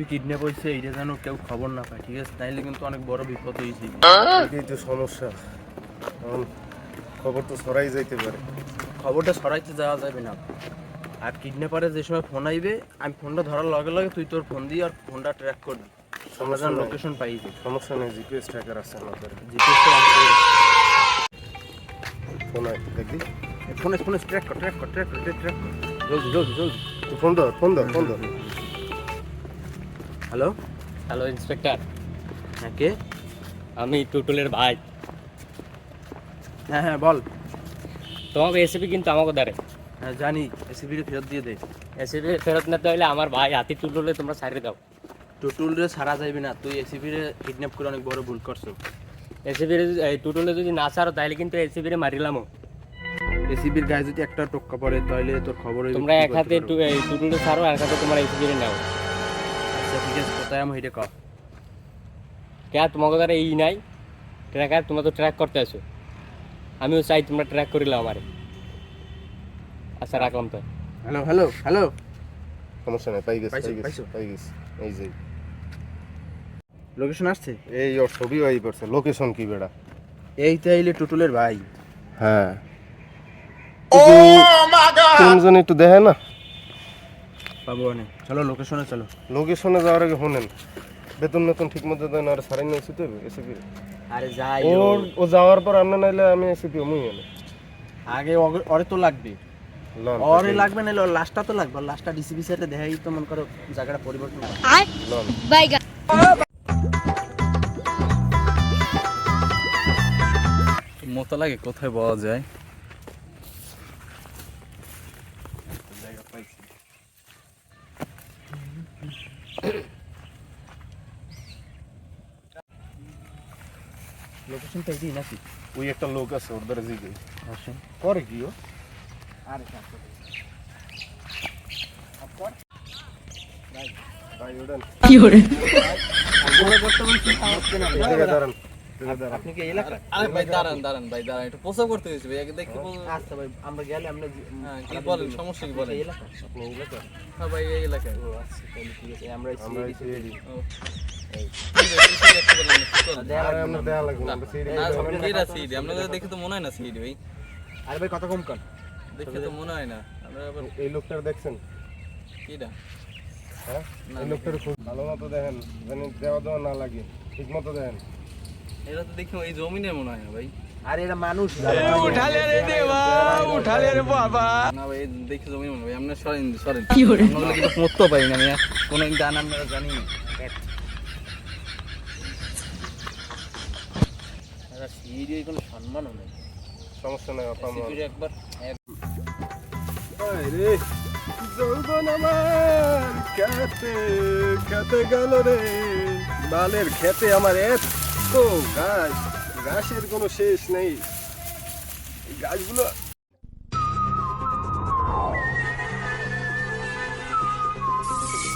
ACP kidnap হয়েছে এইটা যেন কেউ খবর না পায়, ঠিক আছে? তাইলে কিন্তু অনেক বড় বিপদ হয়েছে। এটাই তো সমস্যা, এখন খবর তো ছড়াই যাইতে পারে। খবরটা ছড়াইতে যাওয়া যাবে না। আর কিডন্যাপারে যে সময় ফোন আইবে, আমি ফোনটা ধরার লগে লগে তুই তোর ফোন দিয়ে আর ফোনটা ট্র্যাক করবি, আমরা লোকেশন পাই যাই। সমস্যা নেই, জিপিএস ট্র্যাকার আছে আমাদের। জিপিএসটা অন করে ফোন আয় দেখবি, ফোনে ফোনে ট্র্যাক কর জলদি জলদি জলদি। তুই ফোন ধর। হ্যালো, হ্যালো ইন্সপেক্টর, হ্যাঁ কে? আমি টুটুলের ভাই। হ্যাঁ বল। তোমাকে এসিপি কিন্তু আমাকে ধরে। হ্যাঁ জানি, এসিপিরে ফেরত দিয়ে দে। এসিপি ফেরত নিতে হলে আমার ভাই হাতি টুটুলে তোমরা ছাড়িয়ে দাও। টুটুলরে ছাড়া যাইবে না, তুই এসিপিরে কিডন্যাপ করে অনেক বড় ভুল করছো। এসিপির এই টুটুলে যদি না ছাড়ো তাহলে কিন্তু এসিপিরে মারিলামও। এসিপির গায়ে যদি একটা টোক্কা পড়ে তাহলে তোর খবর হইবে। তোমরা এক হাতে এই টুটুলে ছাড়ো, এক হাতে তোমরা এসিপিরে নাও। আচ্ছা ঠিক আছে, কোথায় আমি এটা কর। কে তোমাকে দ্বারা এই নাই ট্র্যাকার, তোমরা তো ট্র্যাক করতে আসো, আমিও চাই তোমরা ট্র্যাক করিলাম আমারে। আচ্ছা রাখলাম তো। হ্যালো হ্যালো হ্যালো, সমস্যা নেই, পাই গেছি। এই যে লোকেশন আসছে। এই ওর ছবি ওই করছে, লোকেশন কি বেড়া? এই তাইলে টুটুলের ভাই। হ্যাঁ, তিনজন একটু দেখে না, পাবো অনেক। চলো লোকেশনে চলো। লোকেশনে যাওয়ার আগে শোনেন, বেতন ঠিক মতো দেন, আর সারাই নিয়ে এসে দেবে এসিপি। আরে যাই ও যাওয়ার পর আমরা নাইলে আমি এসিপি মুই এনে আগে ওরে তো লাগবে, ওরে লাগবে নাইলে ওর লাশটা তো লাগবে। লাশটা ডিসিপি সাথে দেখাই তো মন করো জায়গাটা পরিবর্তন করে। মতো লাগে কোথায় পাওয়া যায়? লোকেশনটা এটাই নাকি? ওই একটা লোক আছে, ওর দ্বারা জিগে আসেন। করে কি ও? আরে ভাই ওডেন কি করে? দাঁড়ান। আপনি কি এলাকা? আরে ভাই দাঁড়ান ভাই, একটু প্রস্তাব করতে হয়েছে ভাই, আগে দেখতে আচ্ছা ভাই, আমরা গেলে আমরা কি বলেন, সমস্যা কি বলেন? এলাকা আপনি এলাকা? হ্যাঁ ভাই এই এলাকায়। ও আচ্ছা, তাহলে ঠিক আছে, আমরা আমরা এই সিডি ও, আরে আমরা দেয়া লাগবে না, আমরা সিডি না এটা সিডি, আপনাদের দেখে তো মনে হয় না সিডি ভাই, আরে ভাই কথা কম কর। দেখে তো মনে হয় না। আমরা আবার এই লোকটার দেখছেন? কিটা হ্যাঁ, এই লোকটার খুব ভালো মতো দেখেন, জানি দেওয়া না লাগে, ঠিক মতো দেখেন। এটা তো দেখি ওই জমিনে মনে হয় না ভাই। আরে এটা মানুষ। উঠালে রে দেওয়া, উঠালে রে বাবা। না ভাই দেখি জমিনে মনে হয় ভাই, আপনার সরেন কি করে আমরা কিন্তু মরতে পারি না, আমি কোনো গান আমরা জানি না। আরে সিডি কোনো সম্মানও নেই। সমস্যা নাই, আপা আমার সিডি একবার রে যৌবন আমার খেতে গেল রে, বালের খেতে আমার এত ঘাসের কোনো শেষ নেই। গাছগুলো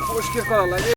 পরিষ্কার করা লাগে।